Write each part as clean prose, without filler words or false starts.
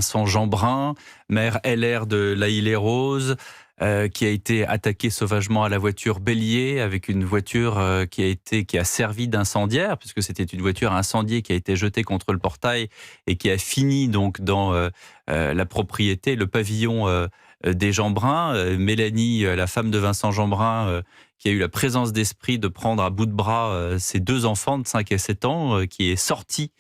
Vincent Jeanbrun, maire LR de La Île-et-Rose, qui a été attaqué sauvagement à la voiture bélier, avec une voiture qui a servi d'incendiaire, puisque c'était une voiture incendiée qui a été jetée contre le portail et qui a fini donc dans la propriété, le pavillon des Jeanbrun. Mélanie, la femme de Vincent Jeanbrun, qui a eu la présence d'esprit de prendre à bout de bras ses 2 enfants de 5 et 7 ans, qui est sortie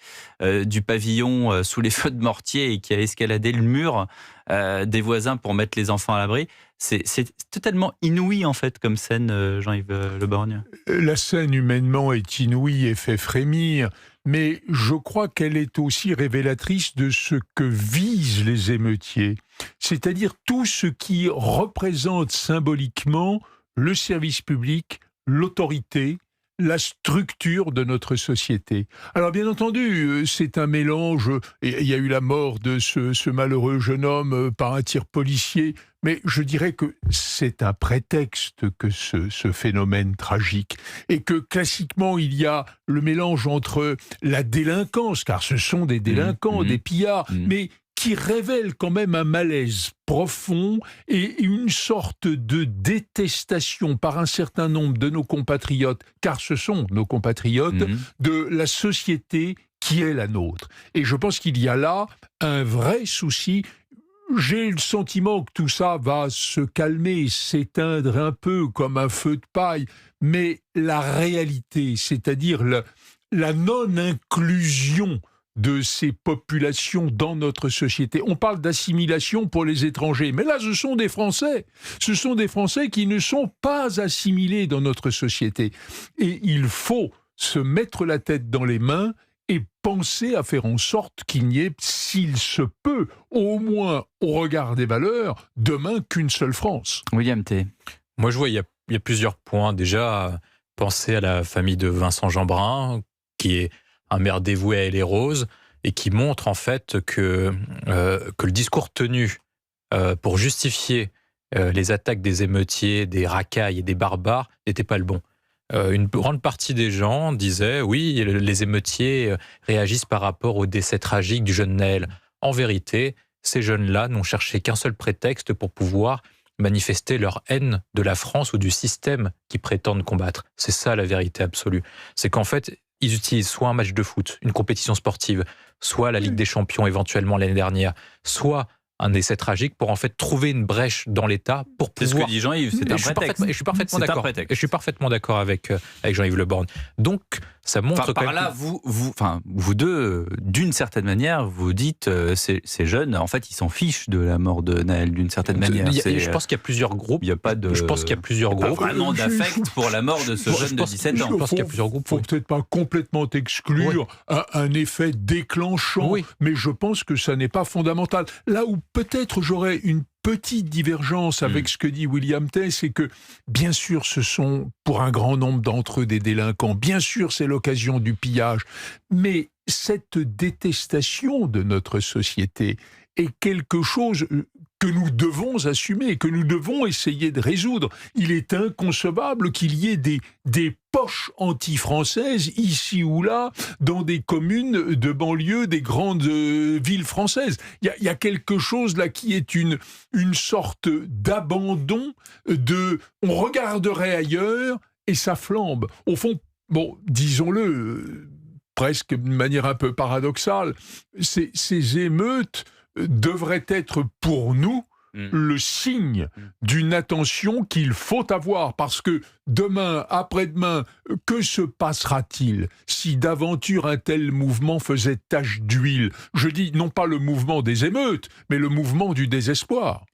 du pavillon sous les feux de mortier et qui a escaladé le mur des voisins pour mettre les enfants à l'abri. C'est totalement inouï, en fait, comme scène, Jean-Yves Le Borgne. La scène, humainement, est inouïe et fait frémir, mais je crois qu'elle est aussi révélatrice de ce que visent les émeutiers, c'est-à-dire tout ce qui représente symboliquement le service public, l'autorité, la structure de notre société. Alors bien entendu, c'est un mélange, et il y a eu la mort de ce malheureux jeune homme par un tir policier, mais je dirais que c'est un prétexte que ce phénomène tragique, et que classiquement il y a le mélange entre la délinquance, car ce sont des délinquants, des pillards, mais qui révèle quand même un malaise profond et une sorte de détestation par un certain nombre de nos compatriotes, car ce sont nos compatriotes, de la société qui est la nôtre. Et je pense qu'il y a là un vrai souci. J'ai le sentiment que tout ça va se calmer, s'éteindre un peu comme un feu de paille, mais la réalité, c'est-à-dire la non-inclusion de ces populations dans notre société. On parle d'assimilation pour les étrangers, mais là, ce sont des Français. Ce sont des Français qui ne sont pas assimilés dans notre société. Et il faut se mettre la tête dans les mains et penser à faire en sorte qu'il n'y ait, s'il se peut, au moins au regard des valeurs, demain qu'une seule France. William T. Moi, je vois, il y a plusieurs points. Déjà, penser à la famille de Vincent Jeanbrun, qui est un maire dévoué à Île-et-Rose, et qui montre en fait que le discours tenu pour justifier les attaques des émeutiers, des racailles et des barbares n'était pas le bon. Une grande partie des gens disaient « oui, les émeutiers réagissent par rapport au décès tragique du jeune Naël ». En vérité, ces jeunes-là n'ont cherché qu'un seul prétexte pour pouvoir manifester leur haine de la France ou du système qu'ils prétendent combattre. C'est ça la vérité absolue. C'est qu'en fait, ils utilisent soit un match de foot, une compétition sportive, soit la Ligue des Champions éventuellement l'année dernière, soit un essai tragique pour en fait trouver une brèche dans l'État pour pouvoir... C'est ce que dit Jean-Yves, c'est un prétexte. Je suis parfaitement d'accord. Et je suis parfaitement d'accord avec Jean-Yves Le Borgne. Donc, ça montre... Par là, vous deux, d'une certaine manière, vous dites ces jeunes, en fait, ils s'en fichent de la mort de Naël, d'une certaine manière. Je pense qu'il y a plusieurs groupes. Il n'y a pas de... Je pense qu'il y a plusieurs groupes. Pas vraiment d'affect pour la mort de ce jeune de 17 ans. Je pense qu'il y a plusieurs groupes. Il ne faut peut-être pas complètement exclure un effet déclenchant, mais je pense que ça n'est pas fondamental. Là où peut-être j'aurais une petite divergence avec ce que dit William Tay, c'est que, bien sûr, ce sont pour un grand nombre d'entre eux des délinquants, bien sûr, c'est l'occasion du pillage, mais cette détestation de notre société est quelque chose que nous devons assumer, que nous devons essayer de résoudre. Il est inconcevable qu'il y ait des poches anti-françaises, ici ou là, dans des communes de banlieue des grandes villes françaises. Il y a quelque chose là qui est une sorte d'abandon on regarderait ailleurs et ça flambe. Au fond, bon, disons-le, presque d'une manière un peu paradoxale, ces émeutes devrait être pour nous le signe d'une attention qu'il faut avoir, parce que demain, après-demain, que se passera-t-il si d'aventure un tel mouvement faisait tache d'huile? Je dis non pas le mouvement des émeutes, mais le mouvement du désespoir.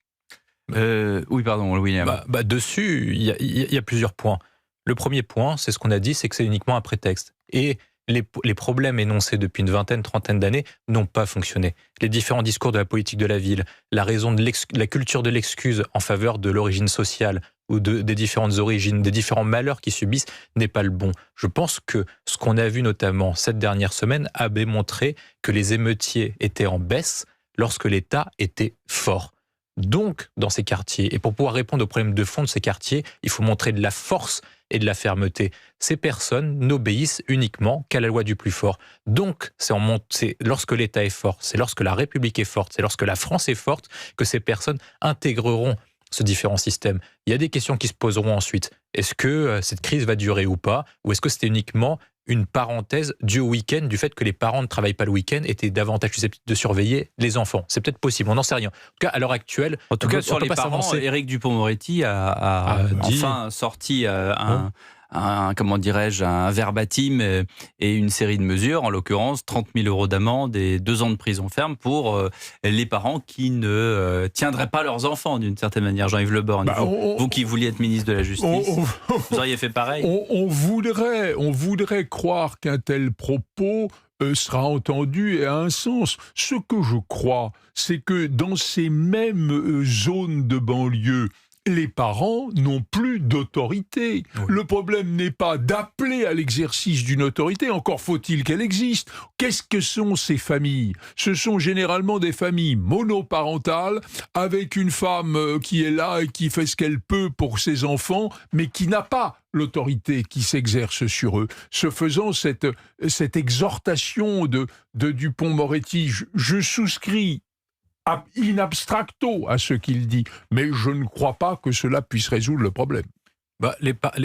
Oui, pardon, William. Dessus, il y a plusieurs points. Le premier point, c'est ce qu'on a dit, c'est que c'est uniquement un prétexte. Et les problèmes énoncés depuis une vingtaine, trentaine d'années n'ont pas fonctionné. Les différents discours de la politique de la ville, la raison de la culture de l'excuse en faveur de l'origine sociale ou des différentes origines, des différents malheurs qu'ils subissent, n'est pas le bon. Je pense que ce qu'on a vu notamment cette dernière semaine a démontré que les émeutiers étaient en baisse lorsque l'État était fort. donc dans ces quartiers. Et pour pouvoir répondre aux problèmes de fond de ces quartiers, il faut montrer de la force et de la fermeté. Ces personnes n'obéissent uniquement qu'à la loi du plus fort. Donc, c'est lorsque l'État est fort, c'est lorsque la République est forte, c'est lorsque la France est forte que ces personnes intégreront ce différent système. Il y a des questions qui se poseront ensuite. Est-ce que cette crise va durer ou pas? Ou est-ce que c'était uniquement une parenthèse due au week-end, du fait que les parents ne travaillent pas le week-end, étaient davantage susceptibles de surveiller les enfants? C'est peut-être possible, on n'en sait rien. En tout cas, à l'heure actuelle, En tout cas, sur les parents, Éric Dupond-Moretti a enfin sorti un verbatim et une série de mesures, en l'occurrence 30 000 € d'amende et 2 ans de prison ferme pour les parents qui ne tiendraient pas leurs enfants, d'une certaine manière. Jean-Yves Le Borgne, vous qui vouliez être ministre de la Justice, vous auriez fait pareil? On voudrait croire qu'un tel propos sera entendu et a un sens. Ce que je crois, c'est que dans ces mêmes zones de banlieue, les parents n'ont plus d'autorité. Oui. Le problème n'est pas d'appeler à l'exercice d'une autorité, encore faut-il qu'elle existe. Qu'est-ce que sont ces familles? Ce sont généralement des familles monoparentales, avec une femme qui est là et qui fait ce qu'elle peut pour ses enfants, mais qui n'a pas l'autorité qui s'exerce sur eux. Ce faisant, cette exhortation de Dupond-Moretti, je souscris in abstracto à ce qu'il dit, mais je ne crois pas que cela puisse résoudre le problème.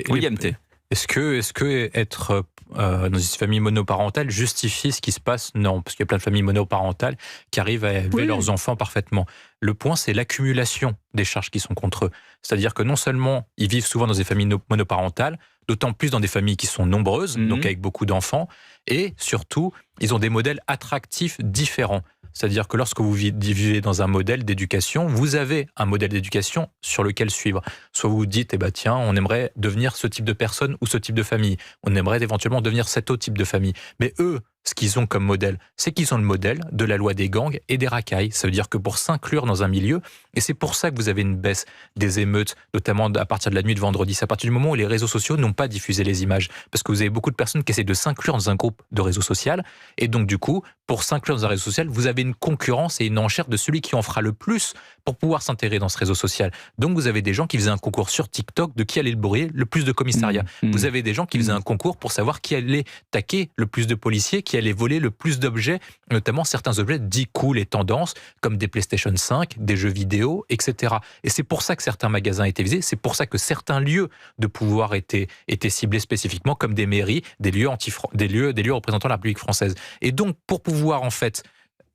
William T. Est-ce que être dans une famille monoparentale justifie ce qui se passe? Non, parce qu'il y a plein de familles monoparentales qui arrivent à élever leurs enfants parfaitement. Le point, c'est l'accumulation des charges qui sont contre eux. C'est-à-dire que non seulement ils vivent souvent dans des familles monoparentales, d'autant plus dans des familles qui sont nombreuses, donc avec beaucoup d'enfants, et surtout, ils ont des modèles attractifs différents. C'est-à-dire que lorsque vous vivez dans un modèle d'éducation, vous avez un modèle d'éducation sur lequel suivre. Soit vous vous dites, tiens, on aimerait devenir ce type de personne ou ce type de famille. On aimerait éventuellement devenir cet autre type de famille. Mais eux, ce qu'ils ont comme modèle, c'est qu'ils ont le modèle de la loi des gangs et des racailles. Ça veut dire que pour s'inclure dans un milieu, et c'est pour ça que vous avez une baisse des émeutes, notamment à partir de la nuit de vendredi, c'est à partir du moment où les réseaux sociaux n'ont pas diffusé les images, parce que vous avez beaucoup de personnes qui essaient de s'inclure dans un groupe de réseau social, et donc du coup, pour s'inclure dans un réseau social, vous avez une concurrence et une enchère de celui qui en fera le plus pour pouvoir s'intégrer dans ce réseau social. Donc vous avez des gens qui faisaient un concours sur TikTok de qui allait brûler le plus de commissariats. Vous avez des gens qui faisaient un concours pour savoir qui allait taquer le plus de policiers, qui allait voler le plus d'objets, notamment certains objets dits cool et tendance, comme des PlayStation 5, des jeux vidéo, etc. Et c'est pour ça que certains magasins étaient visés, c'est pour ça que certains lieux de pouvoir étaient ciblés spécifiquement, comme des mairies, des lieux représentant la République française. Et donc, pour pouvoir en fait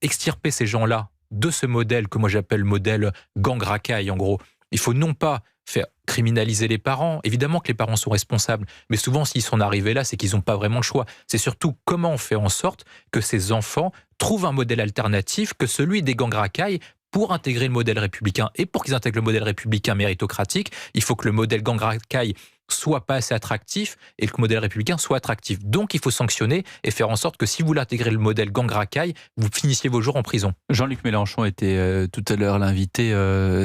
extirper ces gens-là de ce modèle que moi j'appelle modèle gang racaille, en gros, il faut non pas faire criminaliser les parents. Évidemment que les parents sont responsables, mais souvent s'ils sont arrivés là, c'est qu'ils n'ont pas vraiment le choix. C'est surtout comment on fait en sorte que ces enfants trouvent un modèle alternatif que celui des gangs racailles pour intégrer le modèle républicain. Et pour qu'ils intègrent le modèle républicain méritocratique, il faut que le modèle gang racaille soit pas assez attractif et que le modèle républicain soit attractif. Donc il faut sanctionner et faire en sorte que si vous l'intégrez le modèle gang racaille, vous finissiez vos jours en prison. Jean-Luc Mélenchon était tout à l'heure l'invité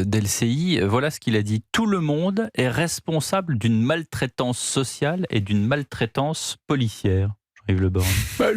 d'LCI. Voilà ce qu'il a dit. Tout le monde est responsable d'une maltraitance sociale et d'une maltraitance policière. Jean-Yves Le Borgne.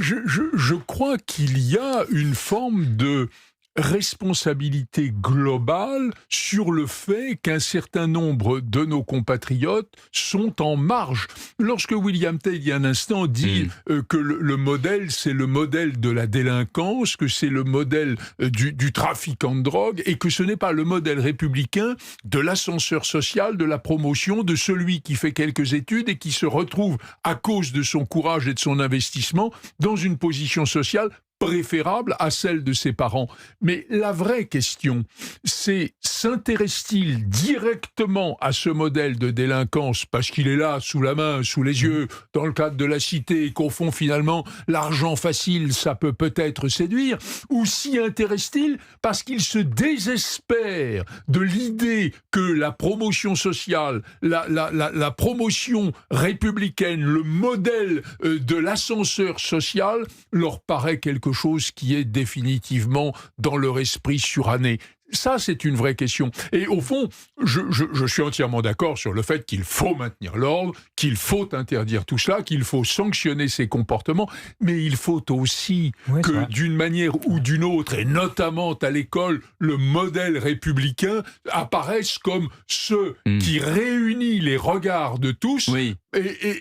Je crois qu'il y a une forme de responsabilité globale sur le fait qu'un certain nombre de nos compatriotes sont en marge. Lorsque William Tell, il y a un instant, dit que le modèle, c'est le modèle de la délinquance, que c'est le modèle du trafiquant de drogue, et que ce n'est pas le modèle républicain de l'ascenseur social, de la promotion, de celui qui fait quelques études et qui se retrouve, à cause de son courage et de son investissement, dans une position sociale préférable à celle de ses parents. Mais la vraie question, c'est s'intéresse-t-il directement à ce modèle de délinquance parce qu'il est là, sous la main, sous les yeux, dans le cadre de la cité, et qu'au fond, finalement, l'argent facile, ça peut peut-être séduire, ou s'y intéresse-t-il parce qu'il se désespère de l'idée que la promotion sociale, la promotion républicaine, le modèle de l'ascenseur social leur paraît quelque chose qui est définitivement dans leur esprit suranné. Ça, c'est une vraie question. Et au fond, je suis entièrement d'accord sur le fait qu'il faut maintenir l'ordre, qu'il faut interdire tout cela, qu'il faut sanctionner ces comportements, mais il faut aussi que, d'une manière ou d'une autre, et notamment à l'école, le modèle républicain apparaisse comme ce qui réunit les regards de tous et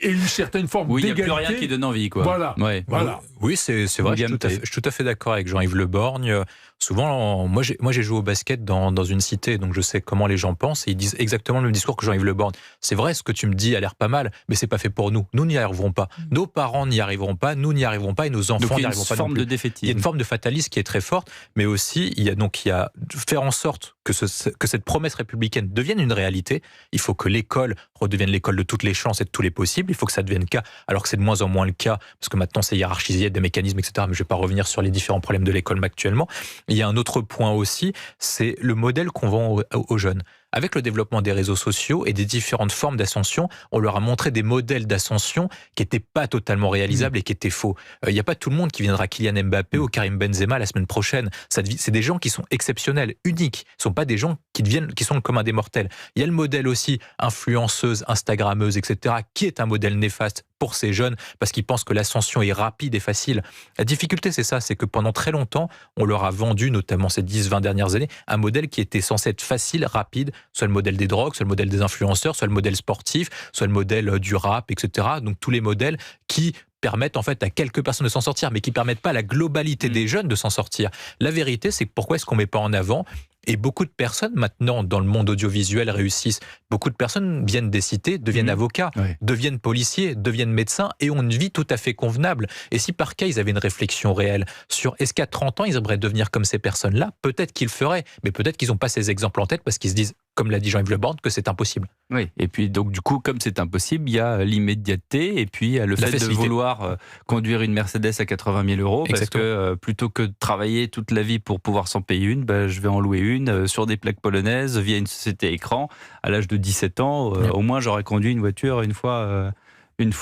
une certaine forme d'égalité. Il n'y a plus rien qui donne envie, quoi. Voilà. Oui, c'est vrai, je suis tout à fait d'accord avec Jean-Yves Le Borgne. Souvent, moi j'ai joué au basket dans une cité, donc je sais comment les gens pensent, et ils disent exactement le même discours que Jean-Yves Le Borgne. C'est vrai, ce que tu me dis a l'air pas mal, mais c'est pas fait pour nous. Nous n'y arriverons pas. Nos parents n'y arriveront pas, nous n'y arriverons pas, et nos enfants n'y arriveront pas non plus. De défaitisme. Il y a une forme de fatalisme qui est très forte, mais aussi il y a faire en sorte que cette promesse républicaine devienne une réalité. Il faut que l'école redevienne l'école de toutes les chances et de tous les possibles. Il faut que ça devienne le cas, alors que c'est de moins en moins le cas, parce que maintenant c'est hiérarchisé, il y a des mécanismes, etc. Mais je ne vais pas revenir sur les différents problèmes de l'école actuellement. Il y a un autre point aussi, c'est le modèle qu'on vend aux jeunes. Avec le développement des réseaux sociaux et des différentes formes d'ascension, on leur a montré des modèles d'ascension qui n'étaient pas totalement réalisables et qui étaient faux. Il n'y a pas tout le monde qui viendra Kylian Mbappé ou Karim Benzema la semaine prochaine. C'est des gens qui sont exceptionnels, uniques. Ce ne sont pas des gens qui sont le commun des mortels. Il y a le modèle aussi influenceuse, instagrammeuse, etc., qui est un modèle néfaste pour ces jeunes parce qu'ils pensent que l'ascension est rapide et facile. La difficulté, c'est ça, c'est que pendant très longtemps, on leur a vendu, notamment ces 10-20 dernières années, un modèle qui était censé être facile, rapide, soit le modèle des drogues, soit le modèle des influenceurs, soit le modèle sportif, soit le modèle du rap, etc. Donc tous les modèles qui permettent en fait à quelques personnes de s'en sortir, mais qui ne permettent pas à la globalité des jeunes de s'en sortir. La vérité, c'est pourquoi est-ce qu'on ne met pas en avant? Et beaucoup de personnes, maintenant, dans le monde audiovisuel, réussissent. Beaucoup de personnes viennent des cités, deviennent avocats, deviennent policiers, deviennent médecins, et ont une vie tout à fait convenable. Et si par cas, ils avaient une réflexion réelle sur est-ce qu'à 30 ans, ils aimeraient devenir comme ces personnes-là, peut-être qu'ils le feraient, mais peut-être qu'ils n'ont pas ces exemples en tête parce qu'ils se disent, comme l'a dit Jean-Yves Le Borgne, que c'est impossible. Oui, et puis donc du coup, comme c'est impossible, il y a l'immédiateté et puis le fait de vouloir conduire une Mercedes à 80 000 euros, parce que plutôt que de travailler toute la vie pour pouvoir s'en payer une, je vais en louer une sur des plaques polonaises via une société écran. À l'âge de 17 ans, au moins j'aurais conduit une voiture une fois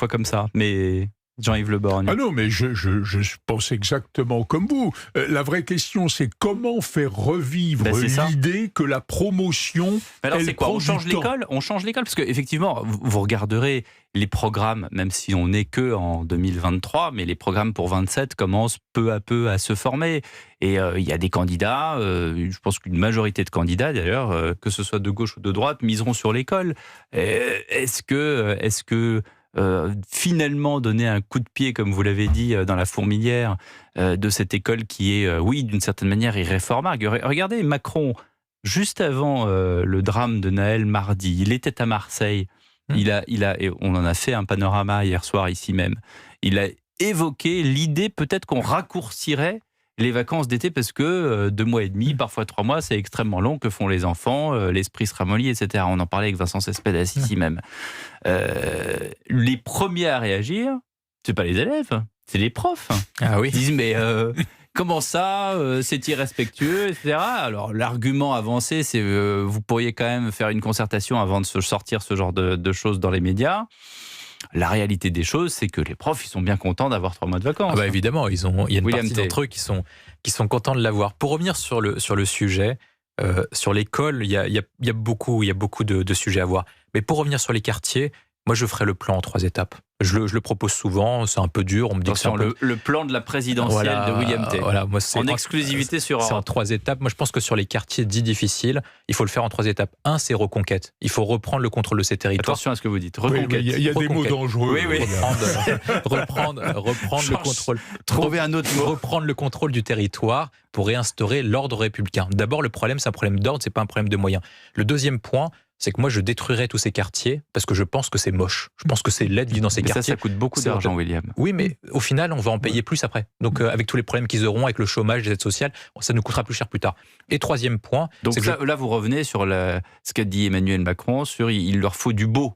comme ça. Mais Jean-Yves Le Borgne. Ah non, mais je pense exactement comme vous. La vraie question, c'est comment faire revivre l'idée que la promotion. Alors c'est quoi? On change l'école? On change l'école parce que effectivement, vous regarderez les programmes, même si on n'est que en 2023, mais les programmes pour 27 commencent peu à peu à se former. Et il y a des candidats, je pense qu'une majorité de candidats d'ailleurs, que ce soit de gauche ou de droite, miseront sur l'école. Est-ce que finalement donner un coup de pied, comme vous l'avez dit, dans la fourmilière de cette école qui est, oui, d'une certaine manière irréformable. Regardez, Macron, juste avant le drame de Naël mardi, il était à Marseille. On en a fait un panorama hier soir ici même. Il a évoqué l'idée peut-être qu'on raccourcirait les vacances d'été parce que 2 mois et demi, parfois 3 mois, c'est extrêmement long. Que font les enfants? L'esprit se ramollit, etc. On en parlait avec Vincent Cespedes ici même. Les premiers à réagir, c'est pas les élèves, c'est les profs. Ah oui. Ils disent mais comment ça, c'est irrespectueux, etc. Alors l'argument avancé, c'est vous pourriez quand même faire une concertation avant de sortir ce genre de choses dans les médias. La réalité des choses, c'est que les profs, ils sont bien contents d'avoir 3 mois de vacances. Évidemment, il y a une partie d'entre eux qui sont contents de l'avoir. Pour revenir sur le sujet, sur l'école, il y a beaucoup de sujets à voir. Mais pour revenir sur les quartiers, moi je ferai le plan en 3 étapes. Je le propose souvent, c'est un peu dur. On me dit le plan de la présidentielle de William T. Voilà, moi en exclusivité sur Europe. C'est en 3 étapes. Moi, je pense que sur les quartiers dits difficiles, il faut le faire en 3 étapes. 1, c'est reconquête. Il faut reprendre le contrôle de ces territoires. Attention à ce que vous dites. Reconquête. Il y a des mots dangereux. Oui. Reprendre le contrôle. Trouver un autre mot. Reprendre le contrôle du territoire pour réinstaurer l'ordre républicain. D'abord, le problème, c'est un problème d'ordre, c'est pas un problème de moyens. Le deuxième point, c'est que moi, je détruirais tous ces quartiers parce que je pense que c'est moche. Je pense que c'est laid de vivre dans ces quartiers. Ça coûte beaucoup d'argent, William. Oui, mais au final, on va en payer plus après. Donc, avec tous les problèmes qu'ils auront, avec le chômage, les aides sociales, ça nous coûtera plus cher plus tard. Et troisième point... Donc là, vous revenez sur ce qu'a dit Emmanuel Macron, sur il leur faut du beau.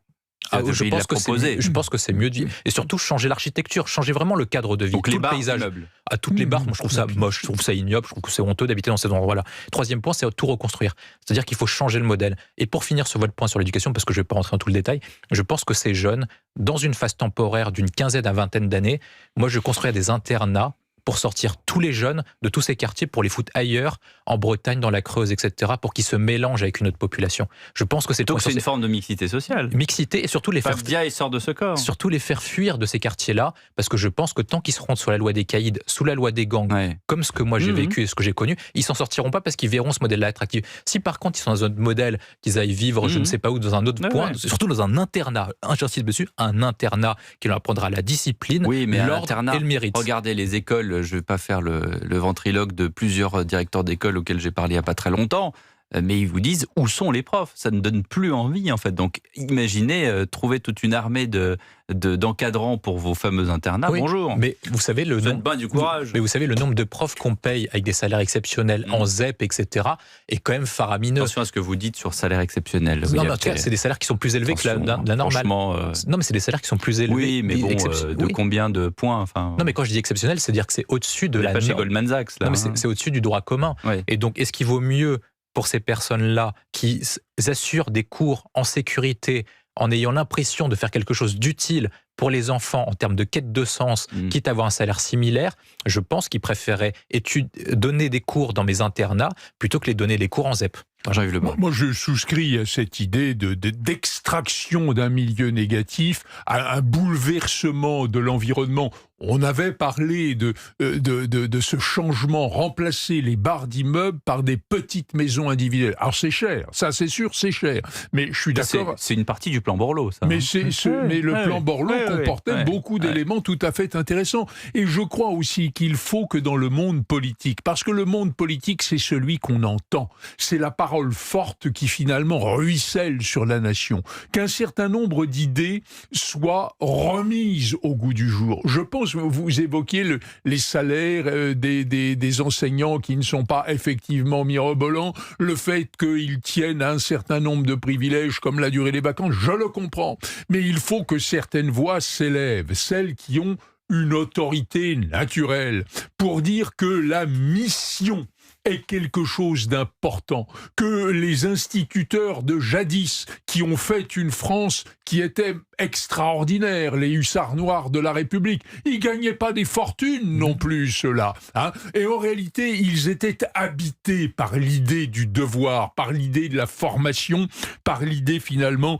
Je pense que c'est mieux de vivre. Et surtout, changer l'architecture, changer vraiment le cadre de vie. Donc tout les le paysage. Immeubles. À toutes les barres, moi je trouve ça moche, je trouve ça ignoble, je trouve que c'est honteux d'habiter dans ces endroits-là. Troisième point, c'est tout reconstruire. C'est-à-dire qu'il faut changer le modèle. Et pour finir sur votre point sur l'éducation, parce que je ne vais pas rentrer dans tout le détail, je pense que ces jeunes, dans une phase temporaire d'une 15aine à 20aine d'années, moi je construirais des internats pour sortir tous les jeunes de tous ces quartiers, pour les foutre ailleurs, en Bretagne, dans la Creuse, etc., pour qu'ils se mélangent avec une autre population. Je pense que c'est Donc c'est une forme de mixité sociale. Mixité, et surtout les faire... Dia, il sort de ce corps. Surtout les faire fuir de ces quartiers-là, parce que je pense que tant qu'ils seront sous la loi des caïds, sous la loi des gangs, comme ce que moi j'ai vécu et ce que j'ai connu, ils s'en sortiront pas parce qu'ils verront ce modèle-là attractif. Si par contre ils sont dans un autre modèle, qu'ils aillent vivre je ne sais pas où, dans un autre point, surtout dans un internat, j'insiste dessus, un internat qui leur apprendra la discipline, l'ordre et le mérite. Regardez les écoles, je ne vais pas faire le ventriloque de plusieurs directeurs d'école auxquels j'ai parlé il n'y a pas très longtemps, mais ils vous disent où sont les profs. Ça ne donne plus envie en fait. Donc imaginez trouver toute une armée d'encadrants pour vos fameux internats. Bonjour. Mais vous savez le nombre du courage. Mais vous savez le nombre de profs qu'on paye avec des salaires exceptionnels en ZEP, etc. est quand même faramineux. Attention à ce que vous dites sur salaire exceptionnel. Non, mais en tout cas, c'est des salaires qui sont plus élevés que la normale. Non, mais c'est des salaires qui sont plus élevés. Oui, mais bon, de combien de points Non, mais quand je dis exceptionnel, c'est-à-dire que c'est au-dessus de la norme. Pas chez Goldman Sachs, là. Non, mais c'est au-dessus du droit commun. Et donc, est-ce qu'il vaut mieux pour ces personnes-là qui assurent des cours en sécurité, en ayant l'impression de faire quelque chose d'utile pour les enfants en termes de quête de sens, quitte à avoir un salaire similaire, je pense qu'ils préféraient donner des cours dans mes internats plutôt que les donner des cours en ZEP. Jean-Yves Le Bon. Moi, je souscris à cette idée d'extraction d'un milieu négatif, à un bouleversement de l'environnement. On avait parlé de ce changement, remplacer les barres d'immeubles par des petites maisons individuelles. Alors c'est cher, ça c'est sûr, c'est cher. Mais je suis d'accord. C'est une partie du plan Borloo, ça. Mais, mais le plan Borloo comportait beaucoup d'éléments tout à fait intéressants. Et je crois aussi qu'il faut que dans le monde politique, parce que le monde politique, c'est celui qu'on entend, c'est la parole forte qui finalement ruisselle sur la nation, qu'un certain nombre d'idées soient remises au goût du jour. Je pense, vous évoquiez les salaires des enseignants qui ne sont pas effectivement mirobolants, le fait qu'ils tiennent à un certain nombre de privilèges comme la durée des vacances, je le comprends. Mais il faut que certaines voix s'élèvent, celles qui ont une autorité naturelle, pour dire que la mission est quelque chose d'important, que les instituteurs de jadis qui ont fait une France qui était extraordinaire, les hussards noirs de la République, ils gagnaient pas des fortunes non plus, ceux-là. Et en réalité, ils étaient habités par l'idée du devoir, par l'idée de la formation, par l'idée finalement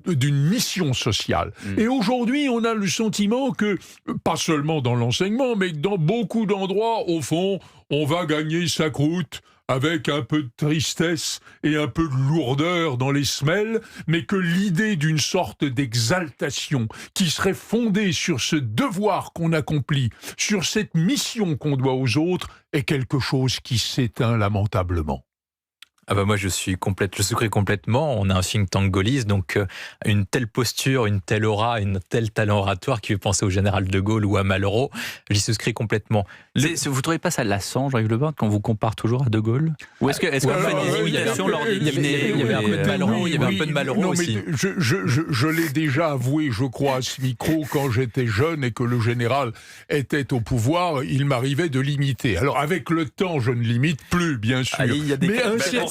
d'une mission sociale. Et aujourd'hui, on a le sentiment que, pas seulement dans l'enseignement, mais dans beaucoup d'endroits, au fond, on va gagner sa croûte avec un peu de tristesse et un peu de lourdeur dans les semelles, mais que l'idée d'une sorte d'exaltation qui serait fondée sur ce devoir qu'on accomplit, sur cette mission qu'on doit aux autres, est quelque chose qui s'éteint lamentablement. Ah bah moi je souscris complètement. On a un think tank gaulliste, donc une telle posture, une telle aura, une telle talent oratoire qui fait penser au général de Gaulle ou à Malraux, j'y souscris complètement. Vous ne trouvez pas ça lassant, Jean-Yves Le Bon, quand on vous compare toujours à de Gaulle? Ou est-ce qu'on fait des imitations lors des dîners? Il y avait un peu de Malraux, il y avait un peu de Malraux aussi. Je l'ai déjà avoué, je crois, à ce micro, quand j'étais jeune et que le général était au pouvoir, il m'arrivait de l'imiter. Alors avec le temps, je ne l'imite plus, bien sûr.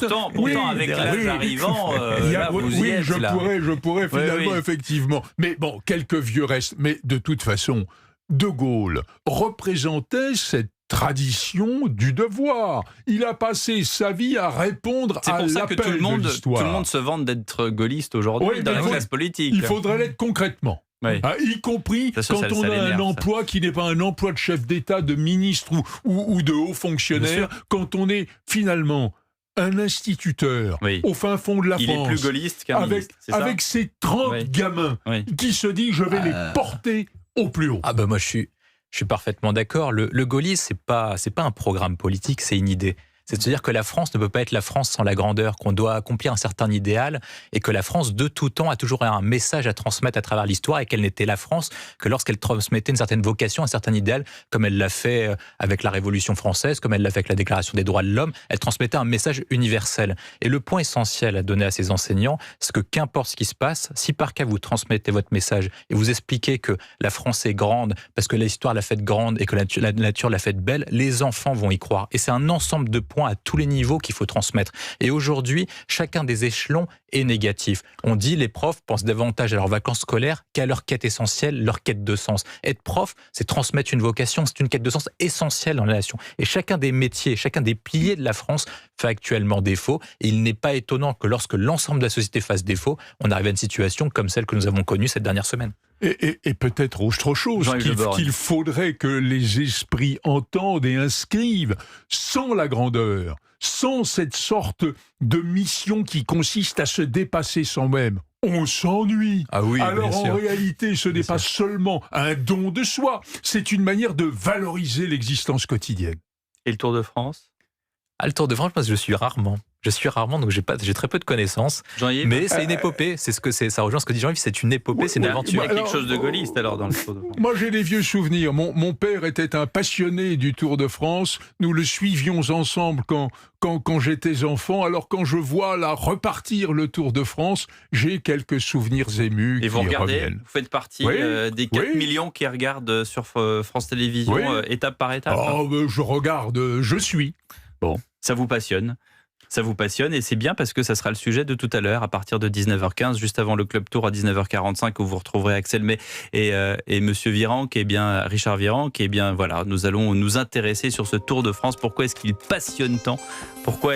Pourtant, avec l'âge arrivant, je pourrais finalement, effectivement. Mais bon, quelques vieux restent. Mais de toute façon, De Gaulle représentait cette tradition du devoir. Il a passé sa vie à répondre à l'appel de l'histoire. C'est pour ça que tout le monde se vante d'être gaulliste aujourd'hui dans la classe politique. Il faudrait l'être concrètement. Oui. Y compris quand on a un emploi qui n'est pas un emploi de chef d'État, de ministre ou de haut fonctionnaire, quand on est finalement un instituteur au fin fond de la France. Il est plus gaulliste qu'un ministre, c'est ça ? Avec ses 30 gamins qui se dit je vais les porter au plus haut. Ah ben moi je suis parfaitement d'accord. Le gaullisme, c'est pas un programme politique, c'est une idée. C'est de se dire que la France ne peut pas être la France sans la grandeur, qu'on doit accomplir un certain idéal et que la France, de tout temps, a toujours un message à transmettre à travers l'histoire et qu'elle n'était la France que lorsqu'elle transmettait une certaine vocation, un certain idéal, comme elle l'a fait avec la Révolution française, comme elle l'a fait avec la Déclaration des droits de l'homme. Elle transmettait un message universel. Et le point essentiel à donner à ses enseignants, c'est que qu'importe ce qui se passe, si par cas vous transmettez votre message et vous expliquez que la France est grande parce que l'histoire l'a faite grande et que la nature l'a faite belle, les enfants vont y croire. Et c'est un ensemble de points à tous les niveaux qu'il faut transmettre. Et aujourd'hui, chacun des échelons est négatif. On dit les profs pensent davantage à leurs vacances scolaires qu'à leur quête essentielle, leur quête de sens. Être prof, c'est transmettre une vocation, c'est une quête de sens essentielle dans la nation. Et chacun des métiers, chacun des piliers de la France fait actuellement défaut. Et il n'est pas étonnant que lorsque l'ensemble de la société fasse défaut, on arrive à une situation comme celle que nous avons connue cette dernière semaine. Et peut-être autre chose, qu'il faudrait que les esprits entendent et inscrivent sans la grandeur, sans cette sorte de mission qui consiste à se dépasser soi-même. On s'ennuie. Ah oui, alors en réalité, ce n'est pas seulement un don de soi, c'est une manière de valoriser l'existence quotidienne. Et le Tour de France ? Le Tour de France, moi, je suis rarement, donc j'ai très peu de connaissances. Mais c'est une épopée, ça rejoint ce que dit Jean-Yves, c'est une épopée, c'est une aventure. Il y a quelque chose de gaulliste alors dans le Tour de France. Moi j'ai des vieux souvenirs, mon père était un passionné du Tour de France, nous le suivions ensemble quand j'étais enfant, alors quand je vois là repartir le Tour de France, j'ai quelques souvenirs émus qui reviennent. Et vous regardez, vous faites partie des 4 millions qui regardent sur France Télévisions étape par étape. Je regarde, je suis. Bon, ça vous passionne. Ça vous passionne et c'est bien parce que ça sera le sujet de tout à l'heure à partir de 19h15, juste avant le Club Tour à 19h45 où vous retrouverez Axel May et Monsieur Virenque, Richard Virenque. Voilà, nous allons nous intéresser sur ce Tour de France. Pourquoi est-ce qu'il passionne tant ? Pourquoi